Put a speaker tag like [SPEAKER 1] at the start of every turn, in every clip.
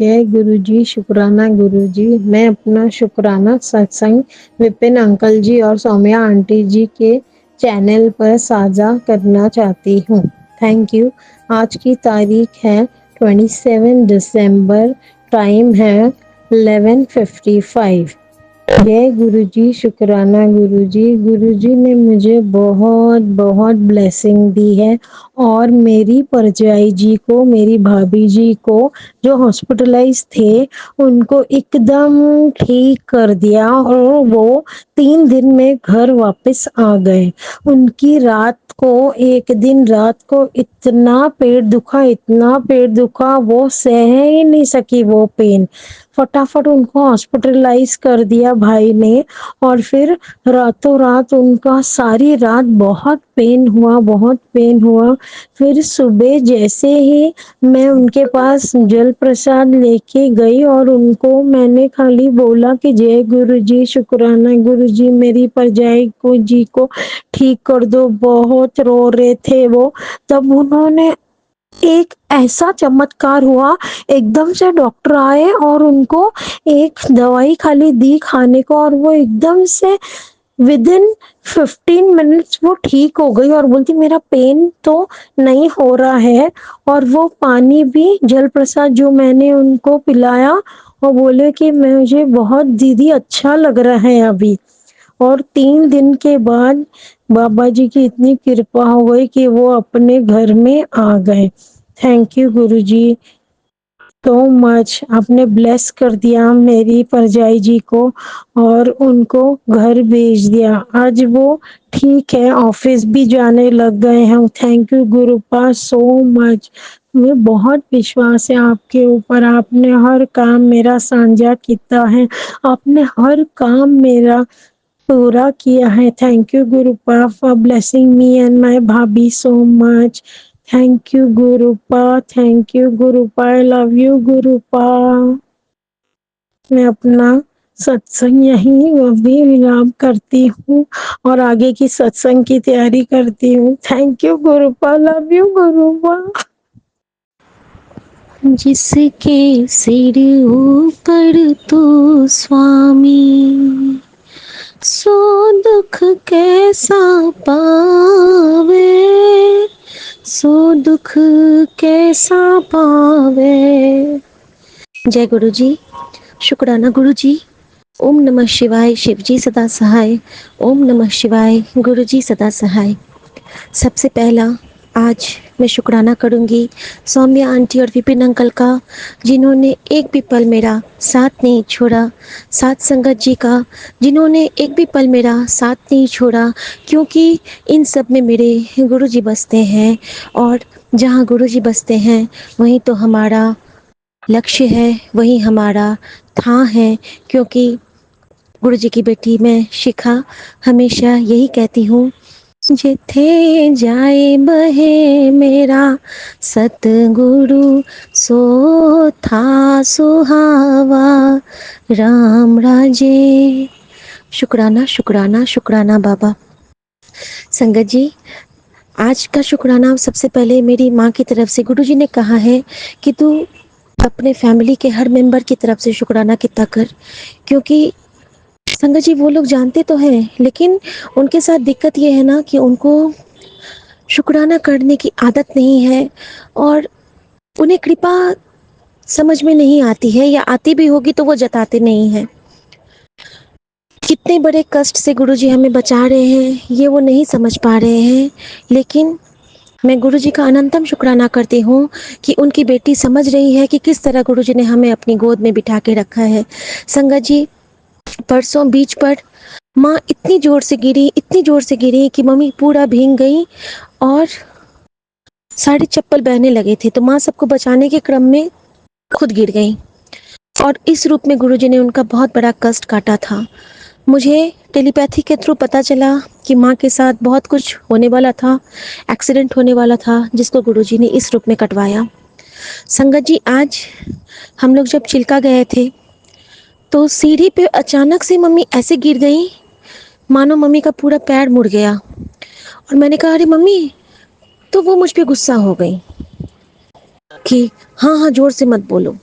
[SPEAKER 1] जय गुरुजी, शुक्राना गुरुजी। मैं अपना शुक्राना सत्संग विपिन अंकल जी और सौम्या आंटी जी के चैनल पर साझा करना चाहती हूँ। Thank you. आज की तारीख है 27 दिसंबर। टाइम है 11:55। जय गुरुजी, शुक्राना गुरुजी। गुरुजी ने मुझे बहुत बहुत ब्लेसिंग दी है और मेरी परजाई जी को, मेरी भाभी जी को जो हॉस्पिटलाइज थे, उनको एकदम ठीक कर दिया और वो 3 दिन में घर वापस आ गए। उनकी रात को, एक दिन रात को इतना पेट दुखा, इतना पेट दुखा, वो सह ही नहीं सकी वो पेन। फटाफट उनको हॉस्पिटलाइज कर दिया भाई ने और फिर रातों रात उनका सारी रात बहुत पेन हुआ, बहुत पेन हुआ। फिर सुबह जैसे ही मैं उनके पास जल प्रसाद लेके गई और उनको मैंने खाली बोला कि जय गुरु जी, शुक्राना गुरु जी, मेरी परजाई को जी को ठीक कर दो। बहुत रो रहे थे वो। तब उन्होंने, एक ऐसा चमत्कार हुआ, एकदम से डॉक्टर आए और उनको एक दवाई खाली दी खाने को और वो एकदम से विद इन 15 मिनट्स वो ठीक हो गई और बोलती मेरा पेन तो नहीं हो रहा है। और वो पानी भी, जल प्रसाद जो मैंने उनको पिलाया, वो बोले कि मुझे बहुत दीदी अच्छा लग रहा है अभी। और 3 दिन के बाद बाबा जी की इतनी कृपा हो गई कि वो अपने घर में आ गए। Thank you Guruji so much. आपने ब्लेस कर दिया मेरी परजाई जी को और उनको घर भेज दिया। आज वो ठीक है, ऑफिस भी जाने लग गए हैं। Thank you गुरुपा so much. मैं बहुत विश्वास है आपके ऊपर। आपने हर काम मेरा साझा किया है, आपने हर काम मेरा पूरा किया है। Thank you Gurupa for blessing me and my bhabhi so much. Thank you Gurupa, thank you Gurupa, I love you Gurupa. मैं अपना सत्संग यहीं अभी विराम करती हूँ और आगे की सत्संग की तैयारी करती हूँ। Thank you Gurupa, love you Gurupa.
[SPEAKER 2] जिसके सिर ऊपर तू स्वामी, सो दुख कैसा पावे, सो दुख कैसा पावे। जय गुरु जी, शुक्राना गुरु जी। ओम नमः शिवाय, शिव जी सदा सहाय। ओम नमः शिवाय, गुरु जी सदा सहाय। सबसे पहला आज मैं शुक्राना करूंगी सौम्या आंटी और विपिन अंकल का, जिन्होंने एक भी पल मेरा साथ नहीं छोड़ा। साथ संगत जी का, जिन्होंने एक भी पल मेरा साथ नहीं छोड़ा, क्योंकि इन सब में मेरे गुरु जी बसते हैं और जहाँ गुरु जी बसते हैं वहीं तो हमारा लक्ष्य है, वही हमारा था है। क्योंकि गुरु जी की बेटी मैं शिखा हमेशा यही कहती हूँ, जिथे जाए बहे मेरा सतगुरु, सो था सुहावा राम राजे। शुक्राना शुक्राना शुक्राना बाबा। संगत जी, आज का शुक्राना सबसे पहले मेरी माँ की तरफ से। गुरु जी ने कहा है कि तू अपने फैमिली के हर मेंबर की तरफ से शुक्राना कितना कर, क्योंकि संगत जी वो लोग जानते तो हैं, लेकिन उनके साथ दिक्कत ये है ना कि उनको शुक्राना करने की आदत नहीं है और उन्हें कृपा समझ में नहीं आती है, या आती भी होगी तो वो जताते नहीं हैं। कितने बड़े कष्ट से गुरुजी हमें बचा रहे हैं ये वो नहीं समझ पा रहे हैं, लेकिन मैं गुरुजी का अनंतम शुक्राना करती हूँ कि उनकी बेटी समझ रही है कि किस तरह गुरुजी ने हमें अपनी गोद में बिठा के रखा है। संगत जी, परसों बीच पर माँ इतनी जोर से गिरी, इतनी जोर से गिरी कि मम्मी पूरा भीग गई और सारे चप्पल बहने लगे थे, तो माँ सबको बचाने के क्रम में खुद गिर गई और इस रूप में गुरुजी ने उनका बहुत बड़ा कष्ट काटा था। मुझे टेलीपैथी के थ्रू पता चला कि माँ के साथ बहुत कुछ होने वाला था, एक्सीडेंट होने वाला था, जिसको गुरुजी ने इस रूप में कटवाया। संगत जी, आज हम लोग जब चिल्का गए थे तो सीढ़ी पे अचानक से मम्मी ऐसे गिर गई मानो मम्मी का पूरा पैर मुड़ गया, और मैंने कहा अरे मम्मी, तो वो मुझ पे गुस्सा हो गई कि हाँ हाँ जोर से मत बोलो।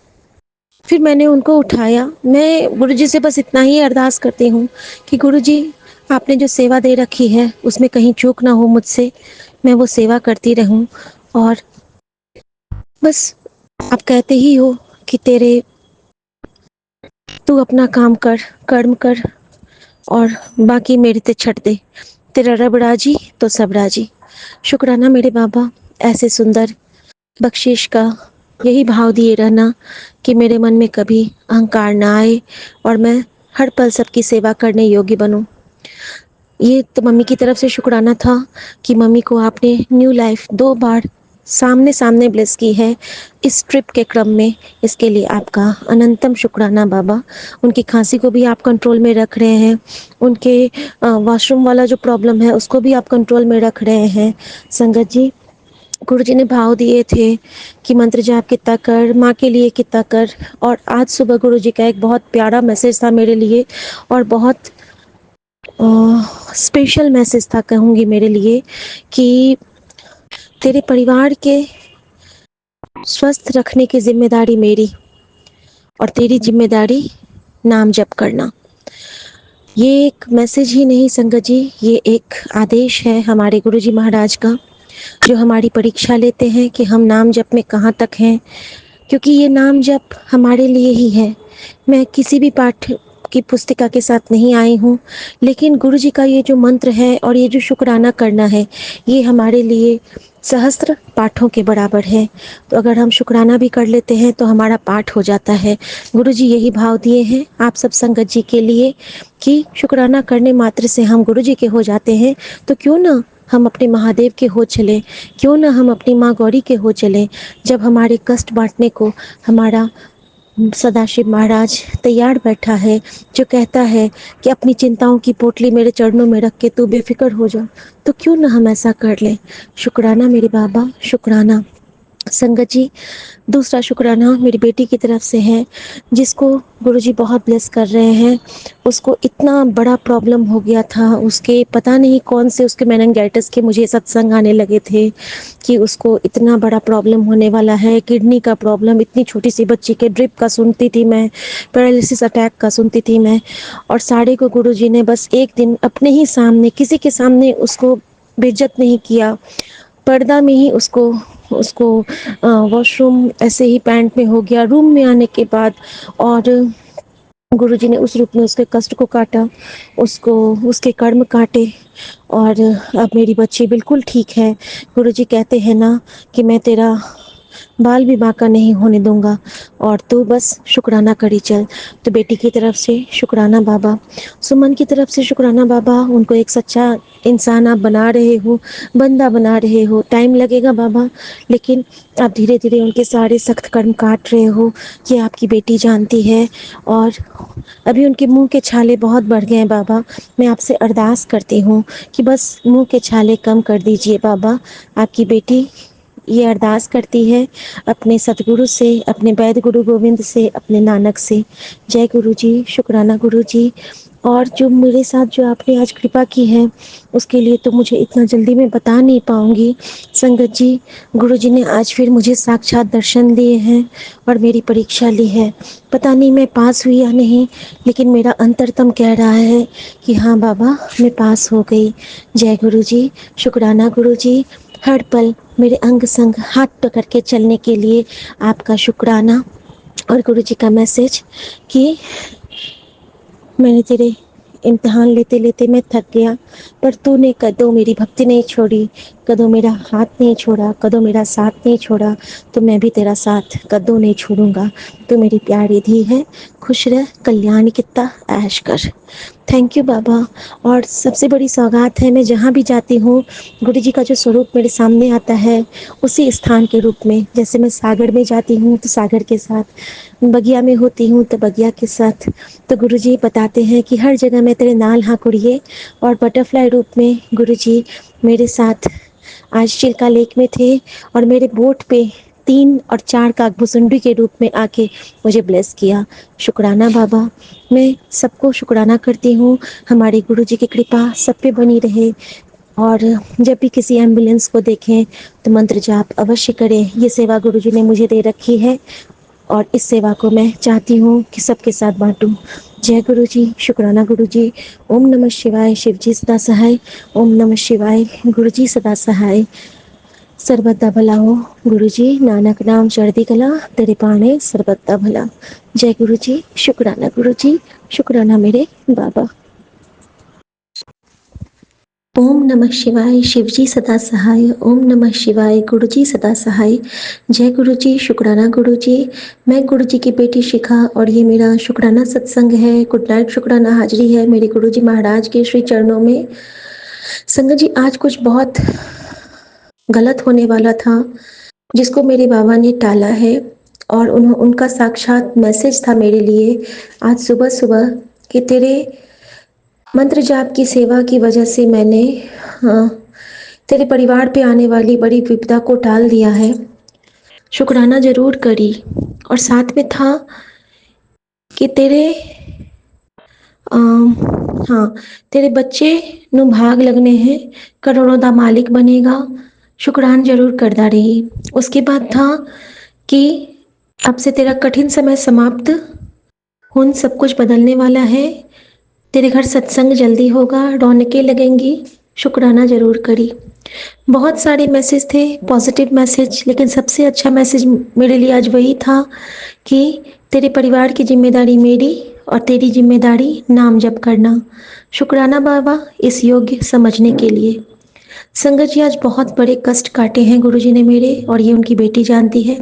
[SPEAKER 2] फिर मैंने उनको उठाया। मैं गुरुजी से बस इतना ही अरदास करती हूँ कि गुरुजी, आपने जो सेवा दे रखी है उसमें कहीं चूक ना हो मुझसे, मैं वो सेवा करती रहूं। और बस आप कहते ही हो कि तू अपना काम कर, कर्म कर, और बाकी मेरे ते छੱਡ दे, तेरा रब राजी तो सब राजी। शुक्राना मेरे बाबा, ऐसे सुंदर बख्शिश का यही भाव दिए रहना कि मेरे मन में कभी अहंकार ना आए और मैं हर पल सबकी सेवा करने योग्य बनूं। ये तो मम्मी की तरफ से शुक्राना था कि मम्मी को आपने न्यू लाइफ 2 बार सामने सामने ब्लेस की है इस ट्रिप के क्रम में। इसके लिए आपका अनंतम शुक्राना बाबा। उनकी खांसी को भी आप कंट्रोल में रख रहे हैं, उनके वॉशरूम वाला जो प्रॉब्लम है उसको भी आप कंट्रोल में रख रहे हैं। संगत जी, गुरु जी ने भाव दिए थे कि मंत्र जाप कितना कर, माँ के लिए कितना कर। और आज सुबह गुरु जी का एक बहुत प्यारा मैसेज था मेरे लिए, और बहुत स्पेशल मैसेज था कहूँगी मेरे लिए, कि तेरे परिवार के स्वस्थ रखने की जिम्मेदारी मेरी, और तेरी जिम्मेदारी नाम जप करना। ये एक मैसेज ही नहीं संगत जी, ये एक आदेश है हमारे गुरुजी महाराज का, जो हमारी परीक्षा लेते हैं कि हम नाम जप में कहाँ तक हैं। क्योंकि ये नाम जप हमारे लिए ही है। मैं किसी भी पाठ की पुस्तिका के साथ नहीं आई हूँ, लेकिन गुरु जी का ये जो मंत्र है और ये जो शुक्राना करना है, ये हमारे लिए सहस्त्र पाठों के बराबर है। तो अगर हम शुक्राना भी कर लेते हैं तो हमारा पाठ हो जाता है। गुरु जी यही भाव दिए हैं आप सब संगत जी के लिए कि शुक्राना करने मात्र से हम गुरु जी के हो जाते हैं। तो क्यों ना हम अपने महादेव के हो चले, क्यों ना हम अपनी माँ गौरी के हो चले। जब हमारे कष्ट बांटने को हमारा सदाशिव महाराज तैयार बैठा है, जो कहता है कि अपनी चिंताओं की पोटली मेरे चरणों में रख के तू बेफिक्र हो जा, तो क्यों ना हम ऐसा कर लें। शुक्राना मेरे बाबा, शुक्राना। संगत जी, दूसरा शुक्राना मेरी बेटी की तरफ से है, जिसको गुरुजी बहुत ब्लेस कर रहे हैं। उसको इतना बड़ा प्रॉब्लम हो गया था, उसके पता नहीं कौन से उसके मेनिंजाइटिस के मुझे सत्संग आने लगे थे कि उसको इतना बड़ा प्रॉब्लम होने वाला है, किडनी का प्रॉब्लम। इतनी छोटी सी बच्ची के ड्रिप का सुनती थी मैं, पैरालिसिस अटैक का सुनती थी मैं। और सारे को गुरुजी ने बस एक दिन अपने ही सामने, किसी के सामने उसको बेइज्जत नहीं किया, पर्दा में ही उसको उसको वॉशरूम ऐसे ही पैंट में हो गया रूम में आने के बाद। और गुरुजी ने उस रूप में उसके कष्ट को काटा, उसको उसके कर्म काटे, और अब मेरी बच्ची बिल्कुल ठीक है। गुरुजी कहते हैं ना कि मैं तेरा बाल भी बांका नहीं होने दूंगा और तू बस शुक्राना करी चल। तो बेटी की तरफ से शुक्राना बाबा, सुमन की तरफ से शुक्राना बाबा। उनको एक सच्चा इंसान आप बना रहे हो, बंदा बना रहे हो। टाइम लगेगा बाबा, लेकिन आप धीरे धीरे उनके सारे सख्त कर्म काट रहे हो, ये आपकी बेटी जानती है। और अभी उनके मुंह के छाले बहुत बढ़ गए हैं बाबा। मैं आपसे अरदास करती हूँ कि बस मुंह के छाले कम कर दीजिए बाबा। आपकी बेटी ये अरदास करती है अपने सतगुरु से, अपने वैद गुरु गोविंद से, अपने नानक से। जय गुरु जी, शुक्राना गुरु जी। और जो मेरे साथ जो आपने आज कृपा की है, उसके लिए तो मुझे इतना जल्दी मैं बता नहीं पाऊंगी। संगत जी, गुरु जी ने आज फिर मुझे साक्षात दर्शन दिए हैं और मेरी परीक्षा ली है। पता नहीं मैं पास हुई या नहीं, लेकिन मेरा अंतरतम कह रहा है कि हाँ बाबा, मैं पास हो गई। जय गुरु जी, शुक्राना गुरु जी। हर पल मेरे अंग संग हाथ पकड़ के चलने के लिए आपका शुक्राना। और गुरु जी का मैसेज कि मैंने तेरे इम्तिहान लेते लेते मैं थक गया, पर तूने कदों मेरी भक्ति नहीं छोड़ी, कदों मेरा हाथ नहीं छोड़ा, कदों मेरा साथ नहीं छोड़ा, तो मैं भी तेरा साथ कदों नहीं छोड़ूंगा। तू मेरी प्यारी धी है, खुश रह, कल्याण कितना ऐश कर। थैंक यू बाबा। और सबसे बड़ी सौगात है, मैं जहाँ भी जाती हूँ गुरु जी का जो स्वरूप मेरे सामने आता है, उसी स्थान के रूप में। जैसे मैं सागर में जाती हूँ तो सागर के साथ, बगिया में होती हूँ तो बगिया के साथ। तो गुरु जी बताते हैं कि हर जगह मैं तेरे नाल हाँ कुड़िए। और बटरफ्लाई रूप में गुरु जी मेरे साथ आज चिल्का लेक में थे, और मेरे बोट पे 3 और 4 काकभुसुंडी के रूप में आके मुझे ब्लेस किया। शुक्राना बाबा। मैं सबको शुक्राना करती हूँ। हमारे गुरु जी की कृपा सब पे बनी रहे। और जब भी किसी एम्बुलेंस को देखें तो मंत्र जाप अवश्य करें। ये सेवा गुरु जी ने मुझे दे रखी है, और इस सेवा को मैं चाहती हूँ कि सबके साथ बांटूं। जय गुरु जी, शुक्राना गुरु जी। ओम नमः शिवाय, शिव जी सदा सहाय। ओम नमः शिवाय, गुरु जी सदा सहाय। सर्वदा भला हो गुरु जी, नानक नाम चढ़ती कला, तेरे पाने सर्वदा भला। जय गुरु जी, शुक्राना गुरु जी, शुक्राना मेरे बाबा। ओम नमः शिवाय, शिव जी सदा सहाय। ओम नमः शिवाय, गुरु जी सदा सहाय। जय गुरु जी, शुक्राना गुरु जी। मैं गुरु जी की बेटी शिखा और ये मेरा शुक्राना सत्संग है। गुड नाइट, शुक्राना हाजिरी है मेरे गुरु जी महाराज के श्री चरणों में। संगत जी, आज कुछ बहुत गलत होने वाला था जिसको मेरे बाबा ने टाला है, और उनका साक्षात मैसेज था मेरे लिए आज सुबह सुबह कि तेरे मंत्र जाप की सेवा की वजह से मैंने तेरे परिवार पे आने वाली बड़ी विपदा को टाल दिया है। शुक्राना जरूर करी, और साथ में था कि हाँ, तेरे बच्चे नु भाग लगने हैं, करोड़ों दा मालिक बनेगा। शुक्रान जरूर करदा रही। उसके बाद था कि अब से तेरा कठिन समय समाप्त, हुन सब कुछ बदलने वाला है। तेरे घर सत्संग जल्दी होगा, रौनकें लगेंगी। शुक्राना जरूर करी। बहुत सारे मैसेज थे, पॉजिटिव मैसेज, लेकिन सबसे अच्छा मैसेज मेरे लिए आज वही था कि तेरे परिवार की जिम्मेदारी मेरी और तेरी जिम्मेदारी नाम जप करना। शुक्राना बाबा इस योग्य समझने के लिए। संगत जी, आज बहुत बड़े कष्ट काटे हैं गुरुजी ने मेरे, और ये उनकी बेटी जानती है।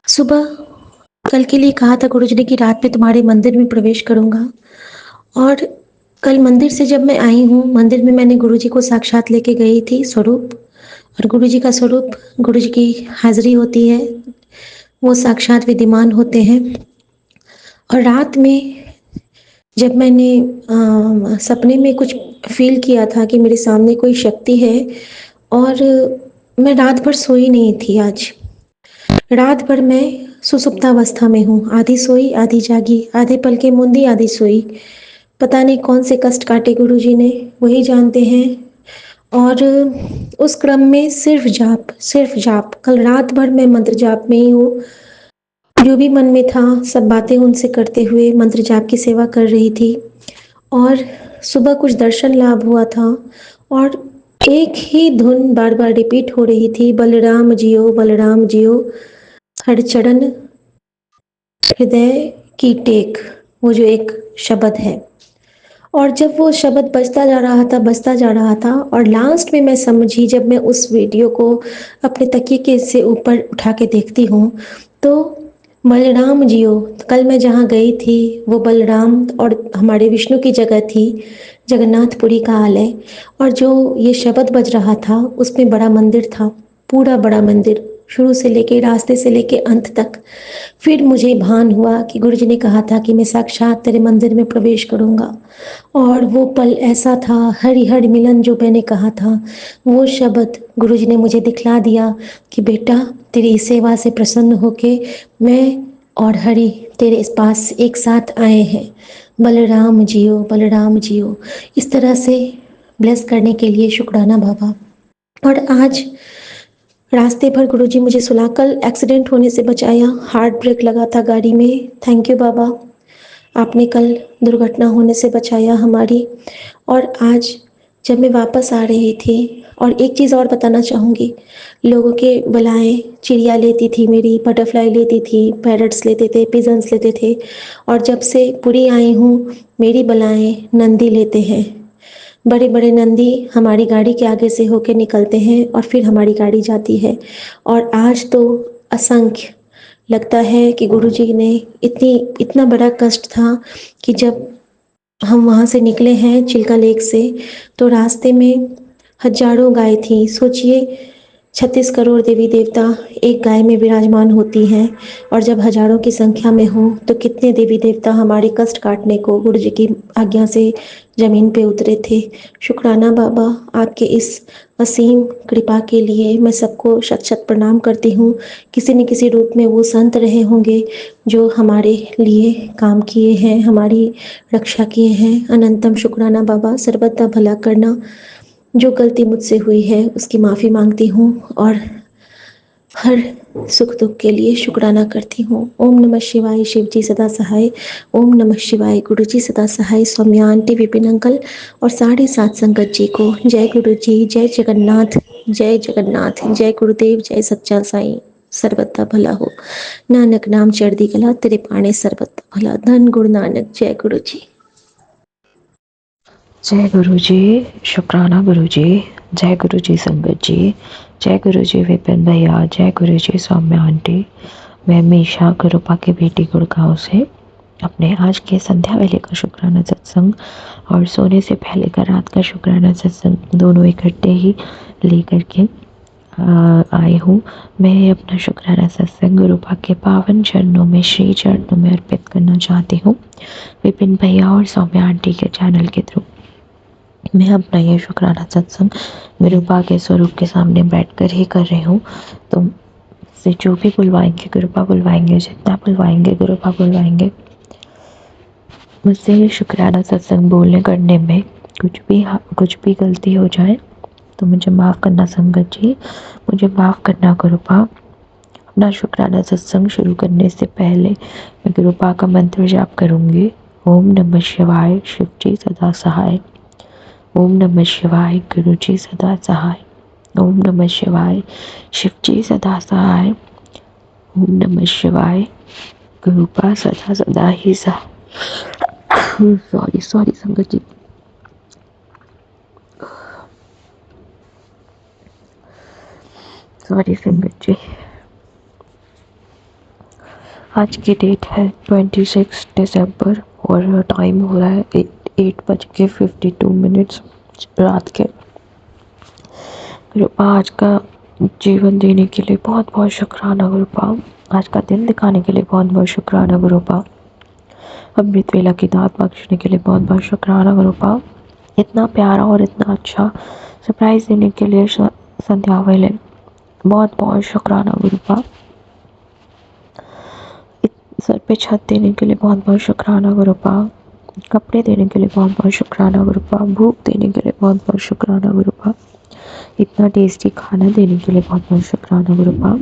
[SPEAKER 2] सुबह कल के लिए कहा था गुरुजी ने कि रात में तुम्हारे मंदिर में प्रवेश करूंगा, और कल मंदिर से जब मैं आई हूँ, मंदिर में मैंने गुरुजी को साक्षात लेके गई थी स्वरूप, और गुरुजी का स्वरूप, गुरुजी की हाजिरी होती है, वो साक्षात विद्यमान होते हैं। और रात में जब मैंने सपने में कुछ फील किया था कि मेरे सामने कोई शक्ति है, और मैं रात भर सोई नहीं थी। आज रात भर मैं सुसुप्तावस्था में हूँ, आधी सोई आधी जागी, आधे पल के मूंदी आधी सोई। पता नहीं कौन से कष्ट काटे गुरुजी ने, वही जानते हैं। और उस क्रम में सिर्फ जाप, कल रात भर मैं मंत्र जाप में ही हूँ। जो भी मन में था सब बातें उनसे करते हुए मंत्र जाप की सेवा कर रही थी। और सुबह कुछ दर्शन लाभ हुआ था, और एक ही धुन बार बार रिपीट हो रही थी, बलराम जियो बलराम जियो, हर चरण हृदय की टेक, वो जो एक शब्द है। और जब वो शब्द बजता जा रहा था, और लास्ट में मैं समझी, जब मैं उस वीडियो को अपने तकिए के से ऊपर उठा के देखती हूँ, तो बलराम जियो, कल मैं जहाँ गई थी वो बलराम और हमारे विष्णु की जगह थी, जगन्नाथपुरी का आलय। और जो ये शब्द बज रहा था उसमें बड़ा मंदिर था, पूरा बड़ा मंदिर, शुरू से लेके रास्ते से लेके अंत तक। फिर मुझे भान हुआ कि गुरुजी ने कहा था कि मैं साक्षात तेरे मंदिर में प्रवेश करूंगा, और वो पल ऐसा था, हरि हरि मिलन जो मैंने कहा था, वो शब्द गुरुजी ने मुझे दिखला दिया कि बेटा, तेरी सेवा से प्रसन्न होके मैं और हरि तेरे इस पास एक साथ आए हैं। बलराम जियो बलराम जियो, इस तरह से ब्लेस करने के लिए शुक्राना बाबा। और आज रास्ते भर गुरुजी मुझे सुला, कल एक्सीडेंट होने से बचाया, हार्ट ब्रेक लगा था गाड़ी में। थैंक यू बाबा, आपने कल दुर्घटना होने से बचाया हमारी। और आज जब मैं वापस आ रही थी, और एक चीज़ और बताना चाहूँगी, लोगों के बलाएं चिड़िया लेती थी, मेरी बटरफ्लाई लेती थी, पैरट्स लेते थे, पिजन्स लेते थे, और जब से पूरी आई हूँ मेरी बलाएं नंदी लेते हैं। बड़े बड़े नंदी हमारी गाड़ी के आगे से होके निकलते हैं, और फिर हमारी गाड़ी जाती है। और आज तो असंख्य लगता है कि गुरुजी ने इतना बड़ा कष्ट था कि जब हम वहाँ से निकले हैं चिल्का लेक से, तो रास्ते में हजारों गाय थी। सोचिए, 36 करोड़ देवी देवता एक गाय में विराजमान होती हैं, और जब हजारों की संख्या में हो तो कितने देवी देवता हमारे कष्ट काटने को गुरु जी की आज्ञा से जमीन पे उतरे थे। शुक्राना बाबा, आपके इस असीम कृपा के लिए मैं सबको शत शत प्रणाम करती हूँ। किसी न किसी रूप में वो संत रहे होंगे जो हमारे लिए काम किए हैं, हमारी रक्षा किए हैं। अनंतम शुक्राना बाबा, सर्वदा भला करना। जो गलती मुझसे हुई है उसकी माफ़ी मांगती हूँ, और हर सुख दुख के लिए शुक्राना करती हूँ। ओम नमः शिवाय, शिव जी सदा सहाय। ओम नमः शिवाय, गुरु जी सदा सहाय, सौम्या आंटी, विपिन अंकल और साढ़े सात संगत जी को जय गुरु जी, जय जगन्नाथ, जय जगन्नाथ, जय गुरुदेव, जय सच्चा साईं। सर्वदा भला हो, नानक नाम चढ़दी कला, तेरे पाने सर्वदा भला। धन गुरु नानक, जय गुरु जी।
[SPEAKER 3] जय गुरु जी, शुक्राना गुरु जी, जय गुरु जी संगत जी, जय गुरु जी विपिन भैया, जय गुरु जी सौम्या आंटी। मैं मीशा गुरुपा की बेटी गुड़गांव से अपने आज के संध्या वेले का शुक्राना सत्संग और सोने से पहले का रात का शुक्राना सत्संग दोनों इकट्ठे ही लेकर के आई हूँ। मैं अपना शुक्राना सत्संग गुरुपा के पावन चरणों में, श्री चरणों में अर्पित करना चाहती हूँ, विपिन भैया और सौम्या आंटी के चैनल के थ्रू। मैं अपना ये शुक्राना सत्संग गुरुपा के स्वरूप के सामने बैठकर ही कर रही हूँ। तो से जो भी बुलवाएंगे गुरुपा बुलवाएंगे, जितना बुलवाएंगे गुरुपा बुलवाएंगे। मुझसे ये शुक्राना सत्संग बोलने करने में कुछ भी गलती हो जाए तो मुझे माफ़ करना संगत जी, मुझे माफ़ करना गुरुपा। अपना शुक्राना सत्संग शुरू करने से पहले मैं गुरुपा का मंत्र जाप करूँगी। ओम नमः शिवाय, शिव जी सदा सहाय। ओम नमः शिवाय, गुरु जी सदा सहाय। ओम नमः शिवाय, शिव जी सदा सहाय। ओम नमः शिवाय, गुरुपा सदा सदा ही सहाय। सॉरी संगत जी। सॉरी संगत जी। आज की डेट है 26 दिसंबर और टाइम हो रहा है 8:52 रात के। गुरुपा आज का जीवन देने के लिए बहुत बहुत शुक्राना गुरुपा। आज का दिन दिखाने के लिए बहुत बहुत शुक्राना गुरुपा। अमृत वेला की दात बख्शने के लिए बहुत बहुत शुक्राना गुरुपा। इतना प्यारा और इतना अच्छा सरप्राइज देने के लिए संध्या वेले बहुत बहुत शुक्राना गुरुपा। सर पे छत देने के लिए बहुत बहुत शुक्राना गुरुपा। कपड़े देने के लिए बहुत बहुत शुक्राना गुरुपा। भूख देने के लिए बहुत बहुत शुक्राना गुरुपा। इतना टेस्टी खाना देने के लिए बहुत बहुत शुक्राना गुरुपा।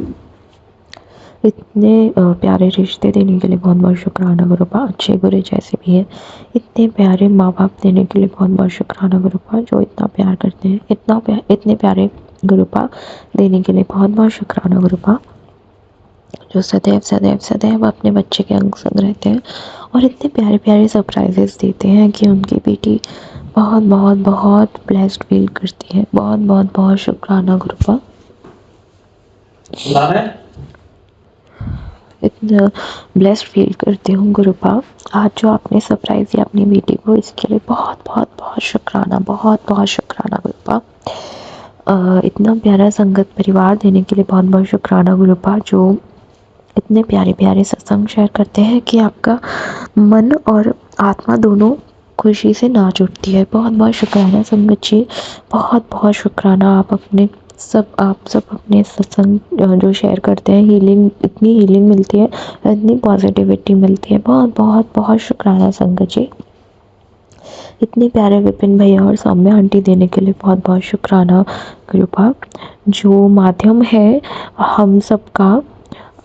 [SPEAKER 3] इतने प्यारे रिश्ते देने के लिए बहुत बहुत शुक्राना गुरुपा, अच्छे बुरे जैसे भी हैं। इतने प्यारे माँ बाप देने के लिए बहुत बहुत शुक्राना गुरुपा, जो इतना प्यार करते हैं। इतने प्यारे गुरुपा देने के लिए बहुत बहुत शुक्राना गुरुपा, जो सदैव सदैव सदैव अपने बच्चे के अंग संग रहते हैं और इतने प्यारे प्यारे सरप्राइजेस देते हैं कि उनकी बेटी बहुत बहुत बहुत ब्लेस्ड फील करती है। बहुत बहुत बहुत शुक्राना गुरुपा। इतना ब्लेस्ड फील करती हूँ गुरुपा। आज जो आपने सरप्राइज दिया अपनी बेटी को, इसके लिए बहुत बहुत बहुत शुक्राना, बहुत बहुत शुक्राना गुरुपा। इतना प्यारा संगत परिवार देने के लिए बहुत बहुत शुक्राना गुरुपा, जो इतने प्यारे प्यारे सत्संग शेयर करते हैं कि आपका मन और आत्मा दोनों खुशी से नाच उठती है। बहुत बहुत शुक्राना संगत जी, बहुत बहुत शुक्राना। आप सब अपने सत्संग जो शेयर करते हैं, इतनी हीलिंग मिलती है, इतनी पॉजिटिविटी मिलती है। बहुत बहुत बहुत शुक्राना संगत जी। इतने प्यारे विपिन भैया और सौम्या आंटी देने के लिए बहुत बहुत शुक्राना कृपा, जो माध्यम है हम सबका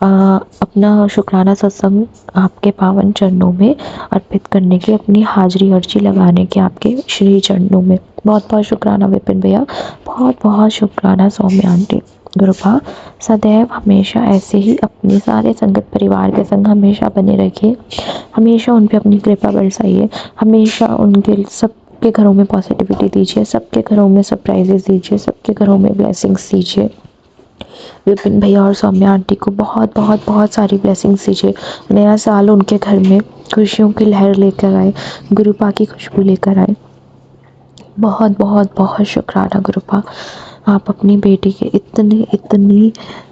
[SPEAKER 3] अपना शुक्राना सत्संग आपके पावन चरणों में अर्पित करने की, अपनी हाजिरी अर्जी लगाने के आपके श्री चरणों में। बहुत बहुत शुक्राना विपिन भैया, बहुत बहुत शुक्राना सौम्या आंटी। कृपा सदैव हमेशा ऐसे ही अपने सारे संगत परिवार के संग हमेशा बने रखिए, हमेशा उन पे अपनी कृपा बरसाइए, हमेशा उनके सबके घरों में पॉजिटिविटी दीजिए, सबके घरों में सरप्राइजेस दीजिए, सबके घरों में ब्लेसिंग्स दीजिए। विपिन भैया और सौम्या आंटी को बहुत बहुत बहुत सारी ब्लेसिंग्स दीजिए। नया साल उनके घर में खुशियों की लहर लेकर आए, गुरुपा की खुशबू लेकर आए। बहुत बहुत बहुत शुक्राना गुरुपा, आप अपनी बेटी के इतनी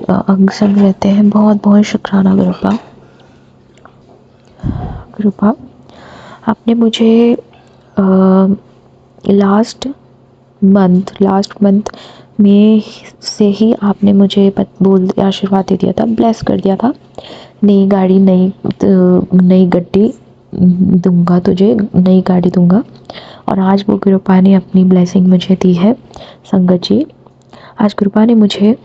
[SPEAKER 3] अंग संग रहते हैं। बहुत बहुत शुक्राना गुरुपा। गुरुपा आपने मुझे लास्ट मंथ में से ही आपने मुझे आशीर्वाद दे दिया था, ब्लेस कर दिया था। नई गाड़ी, नई गड्डी दूंगा तुझे, नई गाड़ी दूंगा। और आज वो गुरुपा ने अपनी ब्लेसिंग मुझे दी है। संगत जी, आज गुरुपा ने मुझे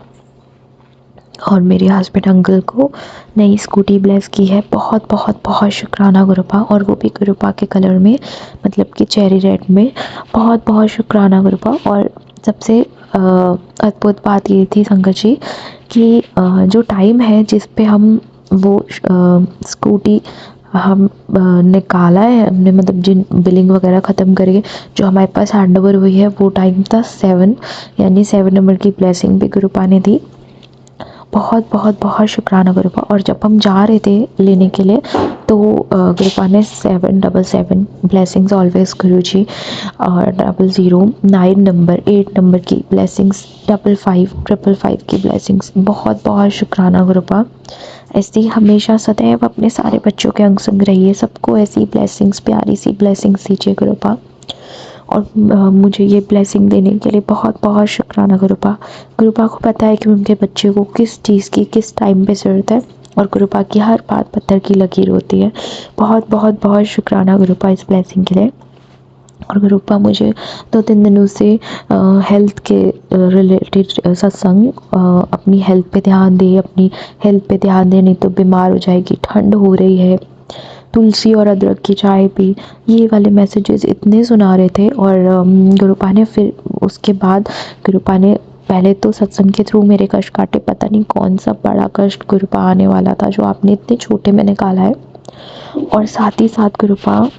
[SPEAKER 3] और मेरे हस्बैंड अंकल को नई स्कूटी ब्लेस की है। बहुत बहुत बहुत शुक्राना गुरुपा, और वो भी गुरुपा के कलर में, मतलब कि चेरी रेड में। बहुत बहुत शुक्राना गुरुपा। और सबसे अद्भुत बात ये थी संगत जी कि जो टाइम है जिस पे हम वो स्कूटी हम निकाला है हमने, मतलब जिन बिलिंग वगैरह ख़त्म करके जो हमारे पास हैंड ओवर हुई है, वो टाइम था 7, यानी 7 नंबर की ब्लेसिंग भी गुरुपा ने दी। बहुत बहुत बहुत शुक्राना गुरुपा। और जब हम जा रहे थे लेने के लिए तो गुरुपा ने 777 ब्लेसिंग्स ऑलवेज गुरुजी, और 00 9 नंबर 8 नंबर की ब्लेसिंग्स, 55 की ब्लेसिंग्स। बहुत बहुत शुक्राना गुरुपा। ऐसे ही हमेशा सदैव अपने सारे बच्चों के अंग संग रहिए, सबको ऐसी ब्लेसिंग्स, प्यारी सी ब्लेसिंग्स दीजिए गुरुपा। और मुझे ये ब्लेसिंग देने के लिए बहुत बहुत शुक्राना गुरुपा। गुरुपा को पता है कि उनके बच्चे को किस चीज़ की किस टाइम पे ज़रूरत है, और गुरुपा की हर बात पत्थर की लकीर होती है। बहुत बहुत बहुत शुक्राना गुरुपा इस ब्लेसिंग के लिए। और गुरुपा मुझे 2-3 दिनों से हेल्थ के रिलेटेड सत्संग, अपनी हेल्थ पे ध्यान दे, अपनी हेल्थ पे ध्यान दे, नहीं तो बीमार हो जाएगी, ठंड हो रही है, तुलसी और अदरक की चाय पी, ये वाले मैसेजेस इतने सुना रहे थे। और गुरुपा ने फिर उसके बाद गुरुपा ने पहले तो सत्संग के थ्रू मेरे कष्ट काटे। पता नहीं कौन सा बड़ा कष्ट गुरुपा आने वाला था जो आपने इतने छोटे में निकाला है। और साथ ही साथ गुरुपा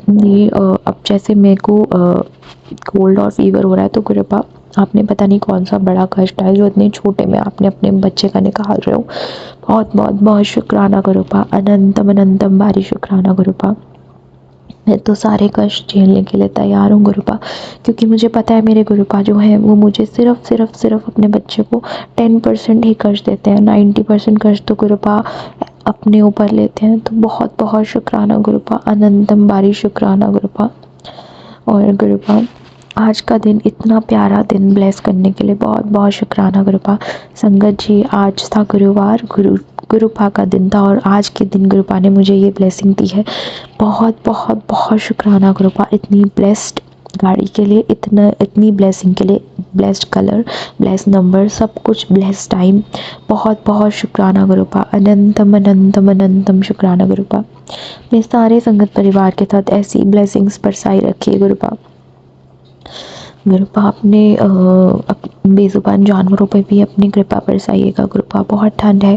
[SPEAKER 3] ने अब जैसे मेरे को कोल्ड और फीवर हो रहा है, तो गुरुपा आपने पता नहीं कौन सा बड़ा कष्ट है जो इतने छोटे में आपने अपने बच्चे का निकाल रहे हो। बहुत बहुत बहुत शुक्राना गुरुपा, अनंतम अनंतम बारी शुक्राना गुरुपा। मैं तो सारे कष्ट झेलने के लिए तैयार हूँ गुरुपा, क्योंकि मुझे पता है मेरे गुरुपा जो हैं वो मुझे सिर्फ अपने बच्चे को 10% ही कष्ट देते हैं, 90% कष्ट तो गुरुपा अपने ऊपर लेते हैं। तो बहुत बहुत शुक्राना गुरुपा, अनंतम बारी शुक्राना गुरुपा। और गुरुपा आज का दिन इतना प्यारा दिन ब्लेस करने के लिए बहुत बहुत शुक्राना गुरुपा। संगत जी आज था गुरुवार, गुरुपा का दिन था, और आज के दिन गुरुपा ने मुझे ये ब्लेसिंग दी है। बहुत बहुत बहुत शुक्राना गुरुपा, इतनी ब्लेस्ड गाड़ी के लिए, इतनी ब्लेसिंग के लिए, ब्लेस्ड कलर, ब्लेस्ड नंबर, सब कुछ ब्लेस्ड टाइम। बहुत बहुत शुक्राना गुरुपा, अनंतम अनंतम अनंतम शुक्राना गुरुपा। अपने सारे संगत परिवार के साथ ऐसी ब्लेसिंग्स बरसाई रखिए गुरुपा। गुरुपा अपने बेजुबान जानवरों पर भी अपनी कृपा बरसाइएगा गुरुपा। बहुत ठंड है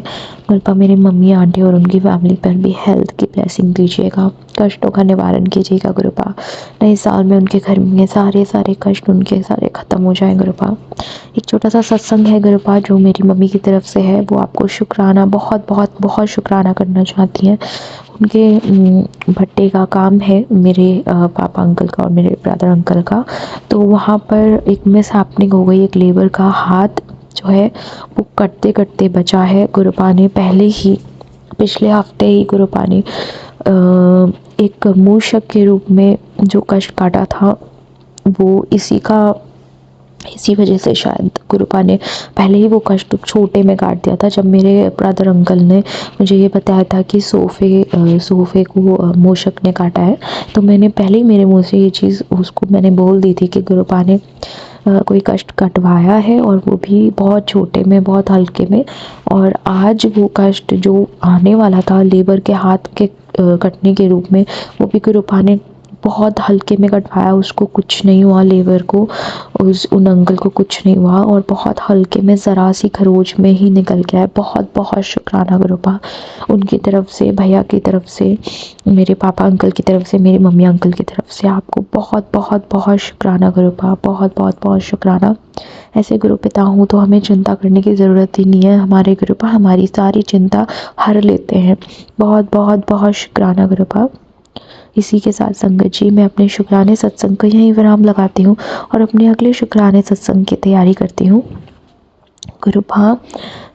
[SPEAKER 3] गुरुपा, मेरी मम्मी आंटी और उनकी फैमिली पर भी हेल्थ की ब्लेसिंग दीजिएगा, कष्टों का निवारण कीजिएगा गुरुपा। नए साल में उनके घर में सारे कष्ट उनके सारे ख़त्म हो जाए गुरुपा। एक छोटा सा सत्संग है गुरुपा जो मेरी मम्मी की तरफ से है, वो आपको शुक्राना, बहुत बहुत बहुत शुक्राना करना चाहती हैं। उनके भट्टे का काम है, मेरे पापा अंकल का और मेरे ब्रदर अंकल का। तो वहाँ पर एक मिस हैपनिंग हो गई, एक लेबर का हाथ जो है वो कटते कटते बचा है। गुरुपा ने पहले ही पिछले हफ्ते ही गुरुपा ने एक मूषक के रूप में जो कष्ट काटा था, वो इसी वजह से शायद गुरुपा ने पहले ही वो कष्ट छोटे में काट दिया था। जब मेरे ब्रदर अंकल ने मुझे ये बताया था कि सोफ़े को मूषक ने काटा है, तो मैंने पहले ही मेरे मुंह से ये चीज़ उसको मैंने बोल दी थी कि गुरुपा ने कोई कष्ट कटवाया है, और वो भी बहुत छोटे में, बहुत हल्के में। और आज वो कष्ट जो आने वाला था लेबर के हाथ के कटने के रूप में, वो भी गुरुपा ने बहुत हल्के में कटवाया। उसको कुछ नहीं हुआ, लेबर को, उन अंकल को कुछ नहीं हुआ, और बहुत हल्के में ज़रा सी खरोच में ही निकल गया है। बहुत बहुत शुक्राना गुरुपा उनकी तरफ से, भैया की तरफ से, मेरे पापा अंकल की तरफ से, मेरी मम्मी अंकल की तरफ से, आपको बहुत बहुत बहुत शुक्राना गुरुपा, बहुत बहुत बहुत शुक्राना। ऐसे गुरु पिता हूँ तो हमें चिंता करने की ज़रूरत ही नहीं है, हमारे गुरुपा हमारी सारी चिंता हर लेते हैं। बहुत बहुत बहुत शुक्राना गुरुपा। इसी के साथ संगत जी मैं अपने शुक्राने सत्संग को यहीं विराम लगाती हूँ और अपने अगले शुक्राने सत्संग की तैयारी करती हूँ। गुरुपा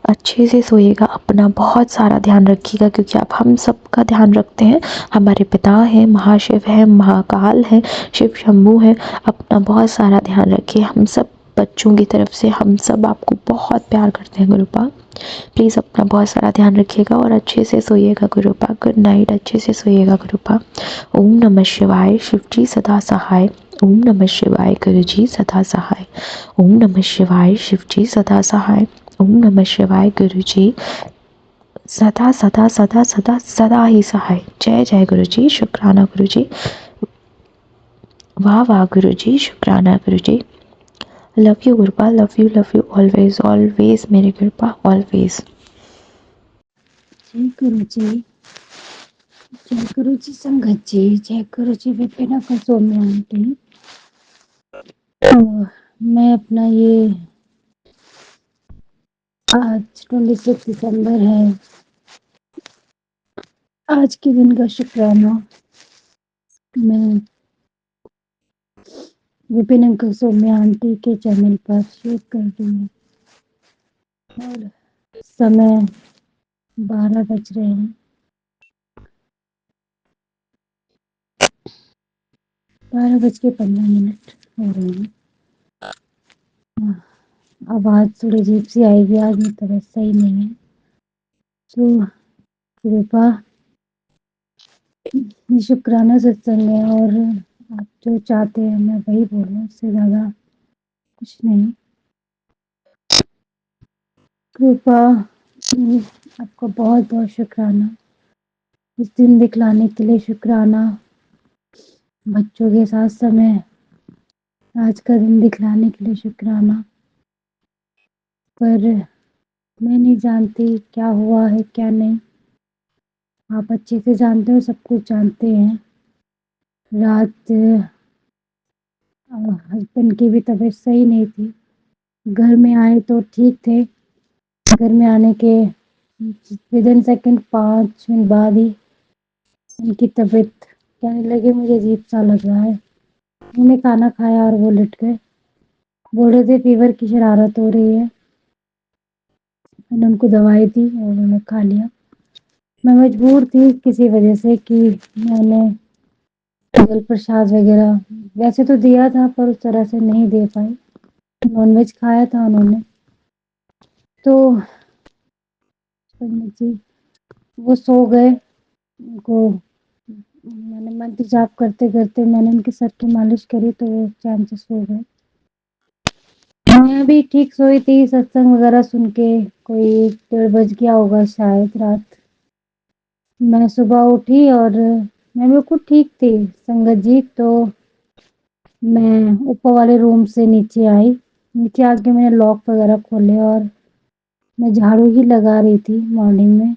[SPEAKER 3] अच्छे से सोइएगा, अपना बहुत सारा ध्यान रखिएगा, क्योंकि आप हम सबका ध्यान रखते हैं। हमारे पिता हैं, महाशिव हैं, महाकाल हैं, शिव शंभू हैं। अपना बहुत सारा ध्यान रखिए। हम सब बच्चों की तरफ से हम सब आपको बहुत प्यार करते हैं गुरुपा। प्लीज़ अपना बहुत सारा ध्यान रखिएगा और अच्छे से सोइएगा गुरुपा। गुड नाइट, अच्छे से सोइएगा गुरुपा। ओम नमः शिवाय, शिव जी सदा सहाय। ओम नमः शिवाय, गुरु जी सदा सहाय। ओम नमः शिवाय, शिव जी सदा सहाय। ओम नमः शिवाय गुरुजी। सदा सदा सदा सदा सदा ही सहाय। जय जय गुरुजी, शुक्राना गुरुजी। वाह वाह गुरुजी, शुक्राना Guruji. Love you Gurupa, love you always always मेरे गुरुपा, ऑलवेज।
[SPEAKER 2] जय गुरुजी, जय गुरुजी संगत जी, जय गुरुजी विपिन सौम्य आंटी। मैं अपना ये आज 26 दिसंबर है, आज के दिन का शुक्राना मैं विपिन अंकल सौम्य आंटी के चैनल पर शेयर कर रही हूँ और समय 12 बज रहे हैं, 12:15 हो रहे हैं। आवाज़ थोड़ी अजीब सी आएगी, आज मेरी तबीयत सही नहीं है, तो कृपा ये शुक्राना सत्संग है और आप जो चाहते हैं मैं वही बोलूँ, उससे ज़्यादा कुछ नहीं। कृपा आपका बहुत बहुत शुक्राना, इस दिन दिखलाने के लिए शुक्राना, बच्चों के साथ समय आज का दिन दिखलाने के लिए शुक्राना। पर मैं नहीं जानती क्या हुआ है क्या नहीं, आप अच्छे से जानते हो, सब कुछ जानते हैं। रात हस्बैंड की भी तबीयत सही नहीं थी, घर में आए तो ठीक थे, घर में आने के विदिन सेकंड 5 मिनट बाद ही उनकी तबीयत कहने लगी मुझे अजीब सा लग रहा है। उन्होंने खाना खाया और वो लेट गए, बोल रहे थे फीवर की शरारत हो रही है। मैंने उनको दवाई दी और उन्होंने खा लिया। मैं मजबूर थी किसी वजह से कि मैंने जल प्रसाद वगैरह वैसे तो दिया था पर उस तरह से नहीं दे पाई, नॉनवेज खाया था उन्होंने। तो जी वो सो गए, उनको मैंने मंत्र जाप करते करते मैंने उनके सर की मालिश करी तो वो चैन से सो गए। मैं भी ठीक सोई थी, सत्संग वगैरह सुन के, कोई 1:30 बज गया होगा शायद रात। मैं सुबह उठी और मैं बिल्कुल ठीक थी संगत जी, तो मैं ऊपर वाले रूम से नीचे आई, नीचे आके मैंने लॉक वगैरह खोले और मैं झाड़ू ही लगा रही थी मॉर्निंग में।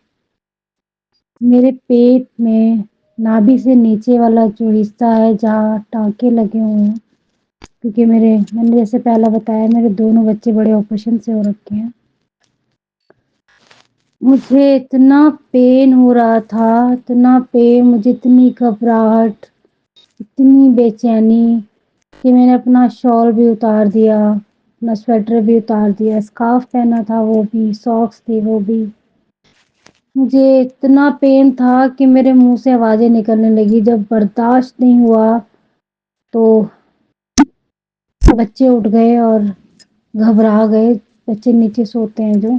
[SPEAKER 2] मेरे पेट में नाभि से नीचे वाला जो हिस्सा है जहाँ टाँके लगे हुए हैं, क्योंकि मैंने जैसे पहला बताया मेरे दोनों बच्चे बड़े ऑपरेशन से हो रखे हैं, मुझे इतना पेन हो रहा था, इतना पेन, मुझे इतनी घबराहट, इतनी बेचैनी कि मैंने अपना शॉल भी उतार दिया, अपना स्वेटर भी उतार दिया, स्कार्फ पहना था वो भी, सॉक्स थी वो भी। मुझे इतना पेन था कि मेरे मुंह से आवाज़ें निकलने लगी। जब बर्दाश्त नहीं हुआ तो बच्चे उठ गए और घबरा गए, बच्चे नीचे सोते हैं जो,